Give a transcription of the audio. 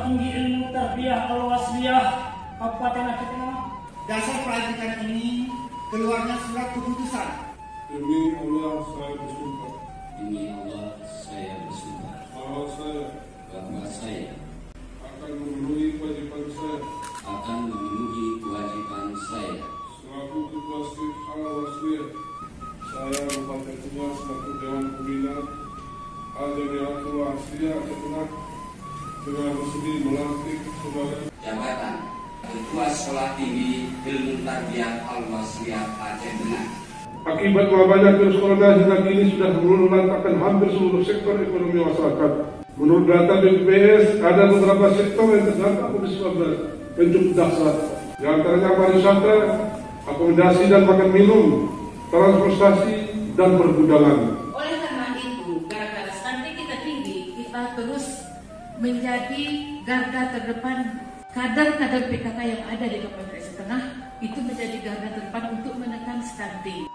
Tinggi Ilmu Tarbiyah Al-Wasliyah Kabupaten Aceh Tengah. Dasar pelantikan ini keluarnya surat keputusan. Demi Allah saya bersumpah. Demi Allah saya bersumpah Bahwa saya akan memenuhi kewajiban saya selaku Ketua Stip Al-Wasliyah. Saya Bupati Ketua selaku Dewan Pembina Al-Jamiatul Wasliyah Aceh Tengah dengan resmi melantik sebagai jabatan Ketua Sekolah Tinggi Ilmu Tarbiyah Al-Wasliyah Aceh Tengah. Akibat wabahnya virus corona hingga kini sudah meluluh lantakkan hampir seluruh sektor ekonomi masyarakat. Menurut data BPS, ada beberapa sektor yang terdampak COVID-19 yang cukup dahsyat. Di antaranya pariwisata, akomodasi dan makan minum, transportasi, dan pergudangan. Oleh karena itu, gara-gara stunting kita tinggi, kita terus menjadi garda terdepan. Kader-kader PKK yang ada di Kabupaten Aceh Tengah itu menjadi garda terdepan untuk menekan stunting.